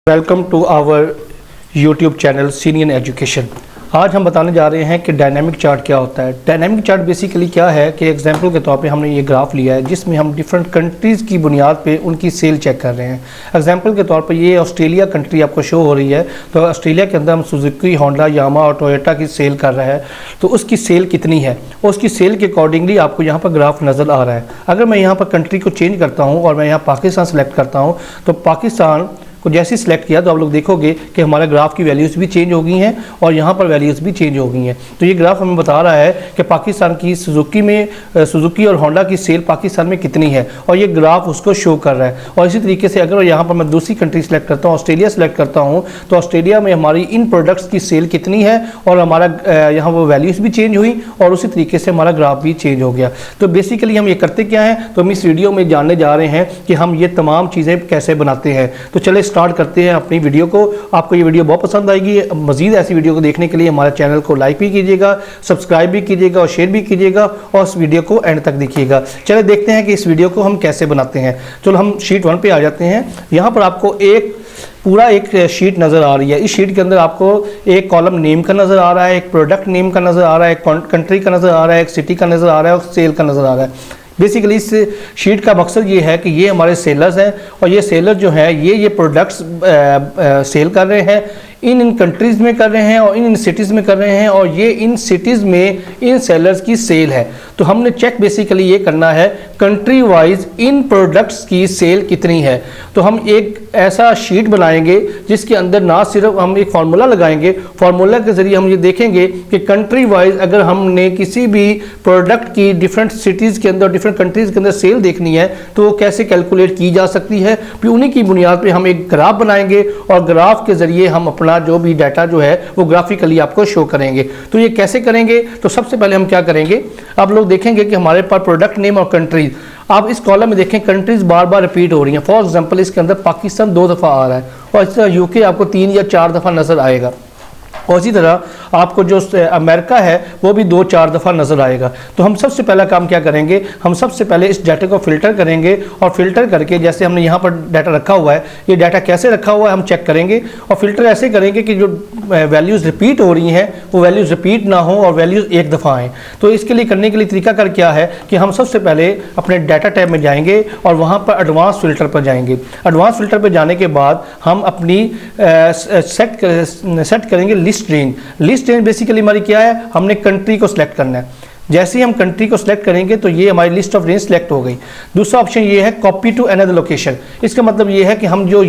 Welcome to our YouTube channel senior education. आज हम बताने जा रहे हैं कि डायनामिक चार्ट क्या होता है। डायनामिक चार्ट बेसिकली क्या है कि एग्जांपल के तौर पे हमने ये ग्राफ लिया है जिसमें हम डिफरेंट कंट्रीज़ की बुनियाद पे उनकी सेल चेक कर रहे हैं। एग्जांपल के तौर पे ये ऑस्ट्रेलिया कंट्री आपको शो हो रही है, तो ऑस्ट्रेलिया के अंदर हम सुजुकी, होंडा, यामा और टोयोटा की सेल कर रहे हैं, तो उसकी सेल कितनी है और उसकी सेल के अकॉर्डिंगली आपको यहाँ पर ग्राफ नज़र आ रहा है। अगर मैं यहाँ पर कंट्री को चेंज करता हूँ और मैं यहाँ पाकिस्तान सेलेक्ट करता हूँ, तो पाकिस्तान को जैसे सिलेक्ट किया तो आप लोग देखोगे कि हमारा ग्राफ की वैल्यूज़ भी चेंज हो गई हैं और यहाँ पर वैल्यूज़ भी चेंज हो गई हैं। तो ये ग्राफ हमें बता रहा है कि पाकिस्तान की सुजुकी और होंडा की सेल पाकिस्तान में कितनी है और ये ग्राफ उसको शो कर रहा है। और इसी तरीके से अगर यहाँ पर मैं दूसरी कंट्री सेलेक्ट करता हूँ, ऑस्ट्रेलिया सेलेक्ट करता हूँ, तो ऑस्ट्रेलिया में हमारी इन प्रोडक्ट्स की सेल कितनी है और हमारा यहाँ वो वैल्यूज़ भी चेंज हुई और उसी तरीके से हमारा ग्राफ भी चेंज हो गया। तो बेसिकली हम ये करते क्या हैं, तो हम इस वीडियो में जानने जा रहे हैं कि हम ये तमाम चीज़ें कैसे बनाते हैं। तो चले स्टार्ट करते हैं अपनी वीडियो को। आपको ये वीडियो बहुत पसंद आएगी। मज़ीद ऐसी वीडियो को देखने के लिए हमारे चैनल को लाइक भी कीजिएगा, सब्सक्राइब भी कीजिएगा और शेयर भी कीजिएगा और इस वीडियो को एंड तक देखिएगा। चले देखते हैं कि इस वीडियो को हम कैसे बनाते हैं। चलो हम शीट 1 पे आ जाते हैं। यहाँ पर आपको एक शीट नज़र आ रही है। इस शीट के अंदर आपको एक कॉलम नेम का नज़र आ रहा है, एक प्रोडक्ट नेम का नज़र आ रहा है, एक कंट्री का नज़र आ रहा है, एक सिटी का नज़र आ रहा है और सेल का नज़र आ रहा है। बेसिकली इस शीट का मकसद ये है कि ये हमारे सेलर्स हैं और ये सेलर जो है ये प्रोडक्ट्स सेल कर रहे हैं, इन कंट्रीज़ में कर रहे हैं और इन सिटीज़ में कर रहे हैं और ये इन सिटीज़ में इन सेलर्स की सेल है। तो हमने चेक बेसिकली ये करना है कंट्री वाइज इन प्रोडक्ट्स की सेल कितनी है। तो हम एक ऐसा शीट बनाएंगे जिसके अंदर ना सिर्फ हम एक फार्मूला लगाएंगे, फार्मूला के ज़रिए हम ये देखेंगे कि कंट्री वाइज अगर हमने किसी भी प्रोडक्ट की डिफरेंट सिटीज़ के अंदर, डिफरेंट कंट्रीज़ के अंदर सेल देखनी है तो वो कैसे कैलकुलेट की जा सकती है। फिर उन्हीं की बुनियाद पर हम एक ग्राफ बनाएंगे और ग्राफ के ज़रिए हम अपना जो भी डाटा जो है वो ग्राफिकली आपको शो करेंगे। तो ये कैसे करेंगे, तो सबसे पहले हम क्या करेंगे, आप लोग देखेंगे कि हमारे पास प्रोडक्ट नेम और कंट्रीज, आप इस कॉलम में देखें कंट्रीज बार बार रिपीट हो रही हैं। फॉर एग्जांपल इसके अंदर पाकिस्तान 2 दफ़ा आ रहा है और इस तरह यूके आपको 3 या 4 दफ़ा नज़र आएगा और इसी तरह आपको जो अमेरिका है वो भी 2-4 दफ़ा नज़र आएगा। तो हम सबसे पहला काम क्या करेंगे, हम सबसे पहले इस डाटा को फ़िल्टर करेंगे और फ़िल्टर करके जैसे हमने यहाँ पर डाटा रखा हुआ है, ये डाटा कैसे रखा हुआ है हम चेक करेंगे और फ़िल्टर ऐसे करेंगे कि जो वैल्यूज़ रिपीट हो रही हैं वो वैल्यूज़ रिपीट ना हो और वैल्यूज़ एक दफ़ा आएँ। तो इसके लिए करने के लिए तरीका कर क्या है कि हम सबसे पहले अपने डाटा टैब में जाएंगे और वहाँ पर एडवांस फ़िल्टर पर जाएंगे। एडवांस फ़िल्टर पर जाने के बाद हम अपनी सेट करेंगे लिस्ट रेंज बेसिकली हमारी क्या है, हमने कंट्री को सिलेक्ट करना है। जैसे ही हम कंट्री को सिलेक्ट करेंगे तो ये हमारी लिस्ट ऑफ रेंज सिलेक्ट हो गई। दूसरा ऑप्शन ये है कॉपी टू अनदर लोकेशन। इसका मतलब ये है कि हम जो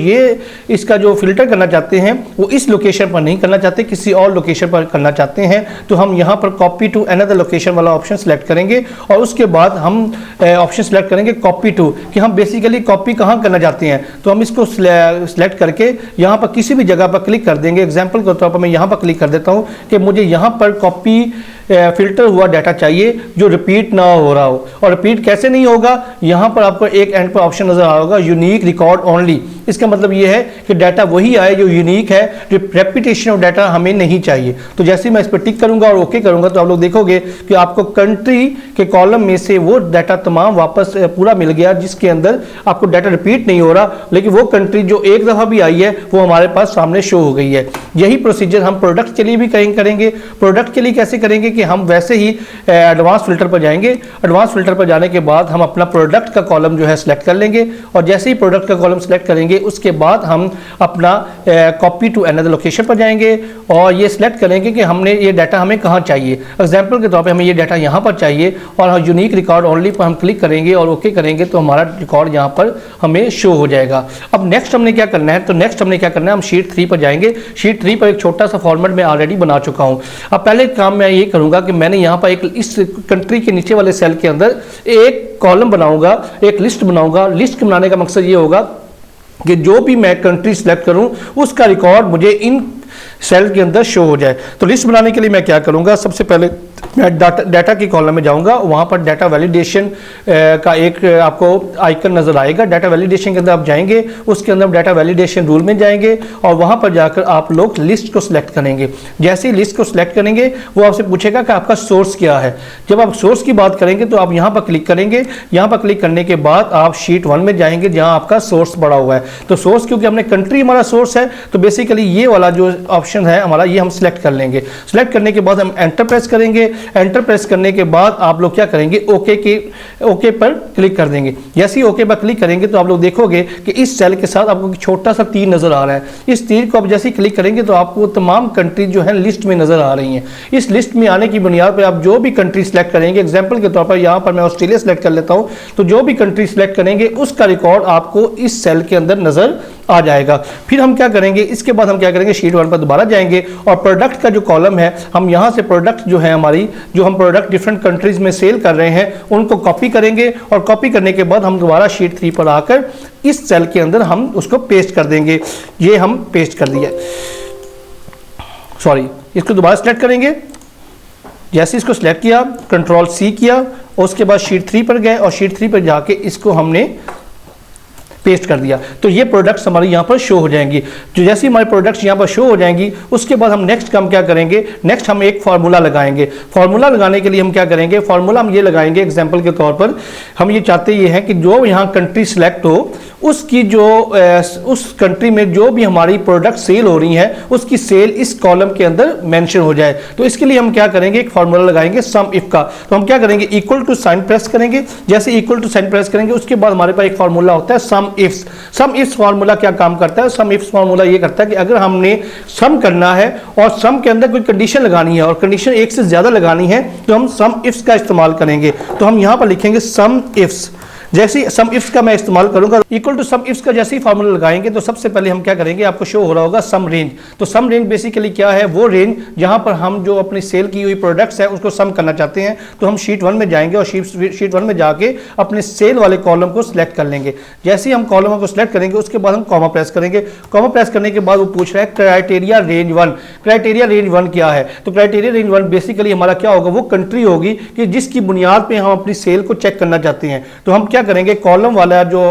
इसका जो फिल्टर करना चाहते हैं वो इस लोकेशन पर नहीं करना चाहते, किसी और लोकेशन पर करना चाहते हैं। तो हम यहाँ पर कॉपी टू अनदर लोकेशन वाला ऑप्शन सेलेक्ट करेंगे और उसके बाद हम ऑप्शन सेलेक्ट करेंगे कॉपी टू, कि हम बेसिकली कॉपी कहाँ करना चाहते हैं। तो हम इसको सिलेक्ट करके यहाँ पर किसी भी जगह पर क्लिक कर देंगे। एग्जाम्पल के तौर पर मैं यहाँ पर क्लिक कर देता हूँ कि मुझे यहाँ पर कॉपी फिल्टर हुआ डाटा चाहिए जो रिपीट ना हो रहा हो। और रिपीट कैसे नहीं होगा, यहाँ पर आपको एक एंड पर ऑप्शन नजर आ रहा होगा यूनिक रिकॉर्ड ओनली। इसका मतलब ये है कि डाटा वही आए जो यूनिक है, जो रेपिटेशन ऑफ डाटा हमें नहीं चाहिए। तो जैसे ही मैं इस पर टिक करूंगा और ओके करूंगा तो आप लोग देखोगे कि आपको कंट्री के कॉलम में से वो डाटा तमाम वापस पूरा मिल गया जिसके अंदर आपको डाटा रिपीट नहीं हो रहा, लेकिन वो कंट्री जो एक दफ़ा भी आई है वो हमारे पास सामने शो हो गई है। यही प्रोसीजर हम प्रोडक्ट के लिए भी करेंगे। प्रोडक्ट के लिए कैसे करेंगे कि हम वैसे ही एडवांस फिल्टर पर जाएंगे। एडवांस फिल्टर पर जाने के बाद हम अपना प्रोडक्ट का कॉलम जो है सिलेक्ट कर लेंगे और जैसे ही प्रोडक्ट का कॉलम सिलेक्ट करेंगे उसके बाद हम अपना कॉपी टू अनदर लोकेशन पर जाएंगे और ये सिलेक्ट करेंगे कि हमने ये डाटा हमें कहाँ चाहिए। एग्जांपल के तौर पे हमें ये डाटा यहाँ पर चाहिए और यूनिक रिकॉर्ड ओनली पर हम क्लिक करेंगे और ओके करेंगे तो हमारा रिकॉर्ड यहाँ पर हमें शो हो जाएगा। अब नेक्स्ट हमने क्या करना है, तो नेक्स्ट हमने क्या करना है, हम शीट 3 पर जाएंगे। शीट 3 पर एक छोटा सा फॉर्मेट में ऑलरेडी बना चुका हूँ। अब पहले काम मैं ये करूँगा कि मैंने यहाँ पर एक इस कंट्री के नीचे वाले सेल के अंदर एक कॉलम बनाऊंगा, एक लिस्ट बनाऊंगा। लिस्ट बनाने का मकसद ये होगा कि जो भी मैं कंट्री सिलेक्ट करूं उसका रिकॉर्ड मुझे इन सेल के अंदर शो हो जाए। तो लिस्ट बनाने के लिए मैं क्या करूंगा, सबसे पहले मैं डाटा की कॉलम में जाऊंगा, वहां पर डाटा वैलिडेशन का एक आपको आइकन नजर आएगा। डाटा वैलिडेशन के अंदर आप जाएंगे, उसके अंदर डाटा वैलिडेशन रूल में जाएंगे और वहां पर जाकर आप लोग लिस्ट को सिलेक्ट करेंगे। जैसे ही लिस्ट को सिलेक्ट करेंगे वो आपसे पूछेगा कि आपका सोर्स क्या है। जब आप सोर्स की बात करेंगे तो आप यहां पर क्लिक करेंगे। यहां पर क्लिक करने के बाद आप शीट 1 में जाएंगे जहां आपका सोर्स पड़ा हुआ है। तो सोर्स क्योंकि हमने कंट्री हमारा सोर्स है तो बेसिकली ये वाला जो ऑप्शन है हमारा ये हम सिलेक्ट कर लेंगे। सिलेक्ट करने के बाद हम एंटर प्रेस करेंगे। एंटर प्रेस करने के बाद आप लोग क्या करेंगे, ओके पर क्लिक कर देंगे। जैसे ही ओके पर क्लिक करेंगे तो आप लोग देखोगे कि इस सेल के साथ आपको छोटा सा तीर नजर आ रहा है। इस तीर को आप जैसे ही क्लिक करेंगे तो आपको तमाम कंट्री जो है लिस्ट में नजर आ रही हैं। इस लिस्ट में आने की बुनियाद पर आप जो भी कंट्री सिलेक्ट करेंगे, एग्जाम्पल के तौर पर यहाँ पर मैं ऑस्ट्रेलिया सिलेक्ट कर लेता हूँ, तो जो भी कंट्री सिलेक्ट करेंगे उसका रिकॉर्ड आपको इस सेल के अंदर नजर आ जाएगा। फिर हम क्या करेंगे, इसके बाद हम क्या करेंगे, शीट 1 पर दोबारा जाएंगे और प्रोडक्ट का जो कॉलम है हम यहां से प्रोडक्ट जो है हमारी जो हम प्रोडक्ट डिफरेंट कंट्रीज में सेल कर रहे हैं उनको कॉपी करेंगे और कॉपी करने के बाद हम दोबारा शीट 3 पर आकर इस सेल के अंदर हम उसको पेस्ट कर देंगे। ये हम पेस्ट कर दिया, सॉरी, इसको दोबारा सेलेक्ट करेंगे। जैसे इसको सिलेक्ट किया, कंट्रोल C किया और उसके बाद शीट 3 पर गए और शीट 3 पर जाके इसको हमने पेस्ट कर दिया। तो ये प्रोडक्ट्स हमारे यहाँ पर शो हो जाएंगी। जो जैसे हमारे प्रोडक्ट्स यहाँ पर शो हो जाएंगी उसके बाद हम नेक्स्ट काम क्या करेंगे, नेक्स्ट हम एक फार्मूला लगाएंगे। फार्मूला लगाने के लिए हम क्या करेंगे, फार्मूला हम ये लगाएंगे, एग्जांपल के तौर पर हम ये चाहते ये हैं कि जो यहाँ कंट्री सिलेक्ट हो उसकी जो उस कंट्री में जो भी हमारी प्रोडक्ट सेल हो रही हैं उसकी सेल इस कॉलम के अंदर मेंशन हो जाए। तो इसके लिए हम क्या करेंगे, एक फार्मूला लगाएंगे सम इफ का। तो हम क्या करेंगे, इक्वल टू साइन प्रेस करेंगे। जैसे इक्वल टू साइन प्रेस करेंगे उसके बाद हमारे पास एक फार्मूला होता है सम इफ्स। सम इफ्स फार्मूला क्या काम करता है, सम इफ्स फार्मूला ये करता है कि अगर हमने सम करना है और सम के अंदर कोई कंडीशन लगानी है और कंडीशन एक से ज्यादा लगानी है तो हम सम इफ्स का इस्तेमाल करेंगे। तो हम यहां पर लिखेंगे सम इफ्स। जैसे सम इफ्स का मैं इस्तेमाल करूंगा, इक्वल टू सम इफ्स का जैसे ही फार्मूला लगाएंगे तो सबसे पहले हम क्या करेंगे, आपको शो हो रहा होगा सम रेंज। तो सम रेंज बेसिकली क्या है, वो रेंज जहां पर हम जो अपनी सेल की हुई प्रोडक्ट्स है उसको सम करना चाहते हैं। तो हम शीट 1 में जाएंगे और शीट 1 में जाके अपने सेल वाले कॉलम को सिलेक्ट कर लेंगे। जैसे ही हम कॉलम को सिलेक्ट करेंगे उसके बाद हम कॉमा प्रेस करेंगे। कॉमा प्रेस करने के बाद वो पूछ रहा है क्राइटेरिया रेंज 1। क्राइटेरिया रेंज 1 क्या है, तो क्राइटेरिया रेंज 1 बेसिकली हमारा क्या होगा, वो कंट्री होगी कि जिसकी बुनियाद पर हम अपनी सेल को चेक करना चाहते हैं। तो हम क्या करेंगे, कॉलम वाला जो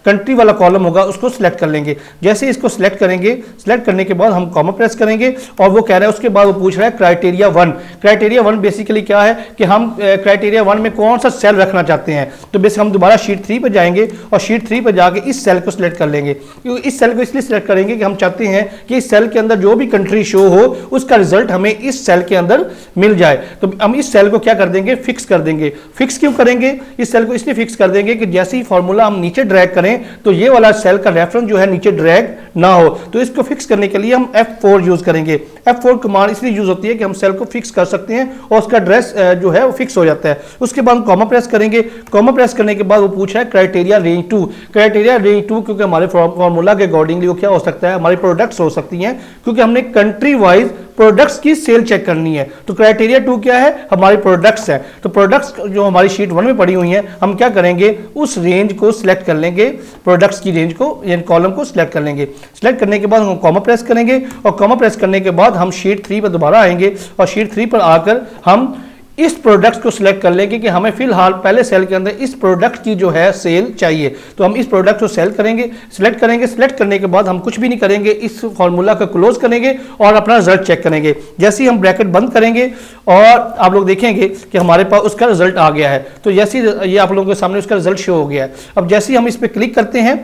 कंट्री वाला कॉलम होगा उसको सिलेक्ट कर लेंगे। जैसे इसको सिलेक्ट करेंगे, सिलेक्ट करने के बाद हम कॉमा प्रेस करेंगे और वो कह रहा है, उसके बाद वो पूछ रहा है क्राइटेरिया 1। क्राइटेरिया 1 बेसिकली क्या है कि हम क्राइटेरिया 1 में कौन सा सेल रखना चाहते हैं। तो बेसिक हम दोबारा शीट 3 पर जाएंगे और शीट 3 पर जाके इस सेल को सिलेक्ट कर लेंगे। क्योंकि इस सेल को इसलिए सिलेक्ट करेंगे कि हम चाहते हैं कि इस सेल के अंदर जो भी कंट्री शो हो उसका रिजल्ट हमें इस सेल के अंदर मिल जाए। तो हम इस सेल को क्या कर देंगे, फिक्स कर देंगे। फिक्स क्यों करेंगे, इस सेल को इसलिए फिक्स कर देंगे कि जैसे ही फॉर्मूला हम नीचे ड्रैग करें तो ये वाला सेल का रेफरेंस जो है नीचे ड्रैग ना हो। तो इसको फिक्स करने के लिए हम F4 यूज करेंगे। F4 कमांड इसलिए यूज होती है कि हम सेल को फिक्स कर सकते हैं और उसका एड्रेस जो है वो फिक्स हो जाता है। उसके बाद हम कॉमा प्रेस करेंगे। कॉमा प्रेस करने के बाद वो पूछ रहा है क्राइटेरिया रेंज 2। क्राइटेरिया रेंज 2 क्योंकि हमारे फॉर्मूला के अकॉर्डिंगली वो क्या हो सकता है, हमारी प्रोडक्ट्स हो सकती हैं क्योंकि हमने कंट्री वाइज प्रोडक्ट्स की सेल चेक करनी है। तो क्राइटेरिया 2 क्या है, हमारी प्रोडक्ट्स है। तो प्रोडक्ट्स जो हमारी शीट 1 में पड़ी हुई हैं हम क्या करेंगे, उस रेंज को सिलेक्ट कर लेंगे, प्रोडक्ट्स की रेंज को यानी कॉलम को सिलेक्ट कर लेंगे। सिलेक्ट करने के बाद हम कॉमा प्रेस करेंगे और कॉमा प्रेस करने के बाद हम शीट 3 पर दोबारा आएंगे और शीट 3 पर आकर हम इस प्रोडक्ट को सिलेक्ट कर लेंगे कि हमें फिलहाल पहले सेल के अंदर इस प्रोडक्ट की जो है सेल चाहिए। तो हम इस प्रोडक्ट को सेल करेंगे, सिलेक्ट करेंगे। सिलेक्ट करने के बाद हम कुछ भी नहीं करेंगे, इस फॉर्मूला को क्लोज करेंगे और अपना रिजल्ट चेक करेंगे। जैसे ही हम ब्रैकेट बंद करेंगे और आप लोग देखेंगे कि हमारे पास उसका रिजल्ट आ गया है। तो जैसे ये आप लोगों के सामने उसका रिजल्ट शो हो गया है। अब जैसे ही हम इस पर क्लिक करते हैं,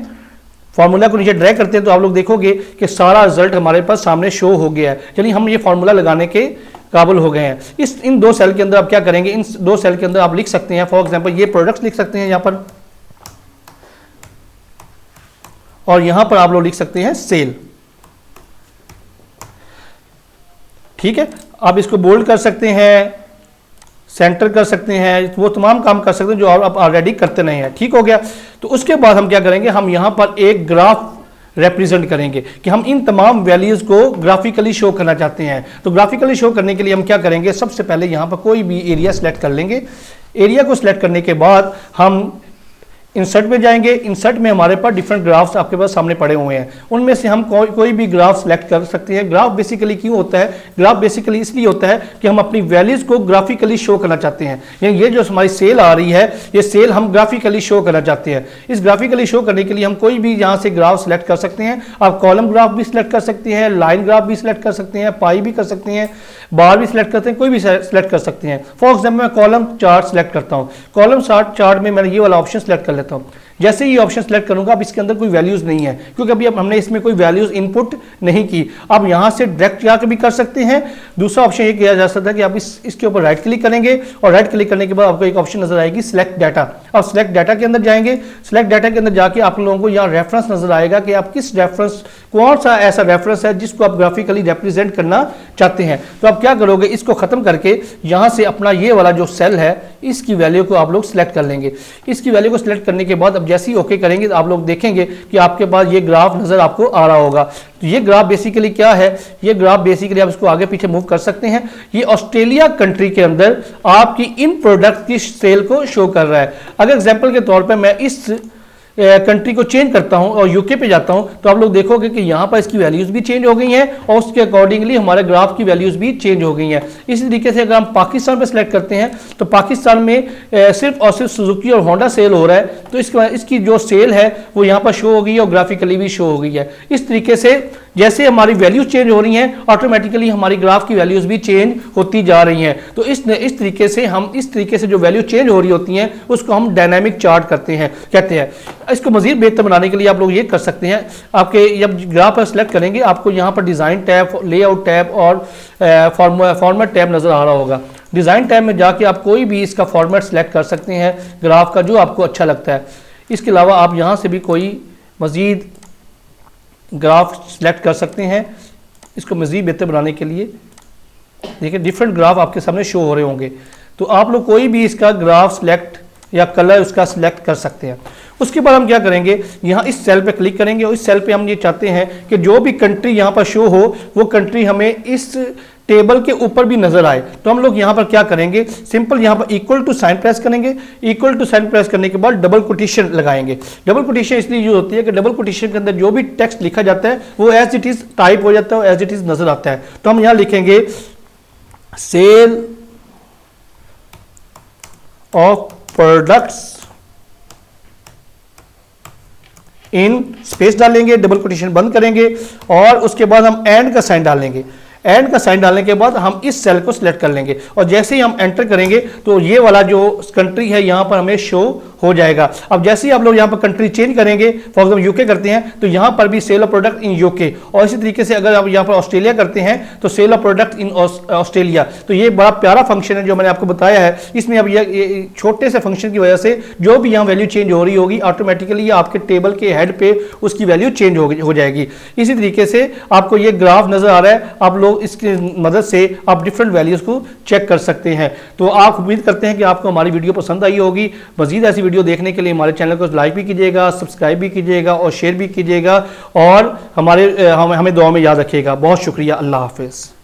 फॉर्मूला को नीचे ड्रैग करते हैं, तो आप लोग देखोगे कि सारा रिजल्ट हमारे पास सामने शो हो गया है। यानी हम ये फॉर्मूला लगाने के काबिल हो गए हैं। इन 2 सेल के अंदर आप क्या करेंगे, इन 2 सेल के अंदर आप लिख सकते हैं, फॉर एग्जांपल ये प्रोडक्ट्स लिख सकते हैं यहां पर और यहां पर आप लोग लिख सकते हैं सेल। ठीक है, आप इसको बोल्ड कर सकते हैं, सेंटर कर सकते हैं, वो तमाम काम कर सकते हैं जो आप ऑलरेडी करते नहीं हैं। ठीक हो गया। तो उसके बाद हम क्या करेंगे, हम यहां पर एक ग्राफ रिप्रेजेंट करेंगे कि हम इन तमाम वैल्यूज को ग्राफिकली शो करना चाहते हैं। तो ग्राफिकली शो करने के लिए हम क्या करेंगे, सबसे पहले यहां पर कोई भी एरिया सेलेक्ट कर लेंगे। एरिया को सिलेक्ट करने के बाद हम इंसर्ट में जाएंगे, इंसर्ट में हमारे पास डिफरेंट ग्राफ्स आपके पास सामने पड़े हुए हैं, उनमें से हम कोई भी ग्राफ सेलेक्ट कर सकते हैं। ग्राफ बेसिकली क्यों होता है? ग्राफ बेसिकली इसलिए होता है कि हम अपनी वैल्यूज को ग्राफिकली शो करना चाहते हैं। यानी ये जो हमारी सेल आ रही है, ये सेल हम ग्राफिकली शो करना चाहते हैं। इस ग्राफिकली शो करने के लिए हम कोई भी यहाँ से ग्राफ सेलेक्ट कर सकते हैं। आप कॉलम ग्राफ भी सिलेक्ट कर सकते हैं, लाइन ग्राफ भी सिलेक्ट कर सकते हैं, पाई भी कर सकते हैं, बार भी सिलेक्ट करते हैं, कोई भी सिलेक्ट कर सकते हैं। फॉर एग्जाम्पल मैं कॉलम चार्ट सिलेक्ट करता हूँ। कॉलम चार्ट में मैंने ये वाला ऑप्शन सिलेक्ट कर लेता हूँ। जैसे ही ऑप्शन सेलेक्ट करूंगा, अब इसके अंदर कोई वैल्यूज नहीं है क्योंकि अभी अब हमने इसमें कोई वैल्यूज इनपुट नहीं की। अब यहां से डायरेक्ट जाकर भी कर सकते हैं। दूसरा ऑप्शन ये किया जा सकता है कि आप इसके ऊपर राइट क्लिक करेंगे और राइट क्लिक करने के बाद आपको एक ऑप्शन नजर आएगी सिलेक्ट डाटा। अब सिलेक्ट डाटा के अंदर जाएंगे। सिलेक्ट डाटा के अंदर जाके आप लोगों को यहाँ रेफरेंस नजर आएगा कि आप किस रेफरेंस, कौन सा ऐसा रेफरेंस है जिसको आप ग्राफिकली रिप्रेजेंट करना चाहते हैं। तो आप क्या करोगे, इसको खत्म करके यहां से अपना ये वाला जो सेल है इसकी वैल्यू को आप लोग सिलेक्ट कर लेंगे। इसकी वैल्यू को सिलेक्ट करने के बाद अब जैसे ही ओके करेंगे तो आप लोग देखेंगे कि आपके पास ये ग्राफ नजर आपको आ रहा होगा। तो ये ग्राफ बेसिकली क्या है? ये ग्राफ बेसिकली आप इसको आगे पीछे मूव कर सकते हैं। ये ऑस्ट्रेलिया कंट्री के अंदर आपकी इन प्रोडक्ट की सेल को शो कर रहा है। अगर एग्जांपल के तौर पे मैं इस कंट्री को चेंज करता हूं और यूके पे जाता हूं तो आप लोग देखोगे कि यहां पर इसकी वैल्यूज भी चेंज हो गई हैं और उसके अकॉर्डिंगली हमारे ग्राफ की वैल्यूज भी चेंज हो गई हैं। इसी तरीके से अगर हम पाकिस्तान पे सिलेक्ट करते हैं तो पाकिस्तान में सिर्फ और सिर्फ सुजुकी और होंडा सेल हो रहा है, तो इसकी जो सेल है वो यहां पर शो हो गई है और ग्राफिकली भी शो हो गई है। इस तरीके से जैसे हमारी वैल्यूज चेंज हो रही हैं, ऑटोमेटिकली हमारी ग्राफ की वैल्यूज भी चेंज होती जा रही हैं। तो इस तरीके से जो वैल्यू चेंज हो रही होती हैं उसको हम डायनामिक चार्ट कहते हैं। इसको मजीद बेहतर बनाने के लिए आप लोग ये कर सकते हैं, आपके जब ग्राफ पर सिलेक्ट करेंगे आपको यहाँ पर डिज़ाइन टैब, लेआउट टैब और फॉर्मेट टैब नज़र आ रहा होगा। डिज़ाइन टैब में जाके आप कोई भी इसका फॉर्मेट सेलेक्ट कर सकते हैं ग्राफ का जो आपको अच्छा लगता है। इसके अलावा आप यहाँ से भी कोई मजीद ग्राफ सेलेक्ट कर सकते हैं। इसको मज़ीद बेहतर बनाने के लिए देखिए डिफरेंट ग्राफ आपके सामने शो हो रहे होंगे, तो आप लोग कोई भी इसका ग्राफ सेलेक्ट या कलर उसका सिलेक्ट कर सकते हैं। उसके बाद हम क्या करेंगे, यहाँ इस सेल पे क्लिक करेंगे और इस सेल पे हम ये चाहते हैं कि जो भी कंट्री यहाँ पर शो हो वो कंट्री हमें इस टेबल के ऊपर भी नजर आए। तो हम लोग यहाँ पर क्या करेंगे, सिंपल यहाँ पर इक्वल टू साइन प्रेस करेंगे। इक्वल टू साइन प्रेस करने के बाद डबल कोटेशन लगाएंगे। डबल कोटेशन इसलिए यूज होती है कि डबल कोटेशन के अंदर जो भी टेक्स्ट लिखा जाता है वो एज इट इज टाइप हो जाता है, एज इट इज नजर आता है। तो हम यहाँ लिखेंगे sale of products in space डालेंगे, डबल कोटेशन बंद करेंगे और उसके बाद हम एंड का साइन डालेंगे। एंड का साइन डालने के बाद हम इस सेल को सिलेक्ट कर लेंगे और जैसे ही हम एंटर करेंगे तो ये वाला जो कंट्री है यहाँ पर हमें शो हो जाएगा। अब जैसे ही आप लोग यहाँ पर कंट्री चेंज करेंगे, फॉर एग्जाम्पल यूके करते हैं तो यहाँ पर भी sale of product in UK, और इसी तरीके से अगर आप यहाँ पर ऑस्ट्रेलिया करते हैं तो sale of product in Australia. तो ये बड़ा प्यारा फंक्शन है जो मैंने आपको बताया है। इसमें अब ये छोटे से फंक्शन की वजह से जो भी यहाँ वैल्यू चेंज हो रही होगी ऑटोमेटिकली आपके टेबल के हेड पे उसकी वैल्यू चेंज हो जाएगी। इसी तरीके से आपको ये ग्राफ नजर आ रहा है, आप लोग इसकी मदद से आप डिफरेंट वैल्यूज को चेक कर सकते हैं। तो आप उम्मीद करते हैं कि आपको हमारी वीडियो पसंद आई होगी। मजीद ऐसी वीडियो देखने के लिए हमारे चैनल को लाइक भी कीजिएगा, सब्सक्राइब भी कीजिएगा और शेयर भी कीजिएगा और हमें दुआ में याद रखिएगा। बहुत शुक्रिया। अल्लाह हाफिज़।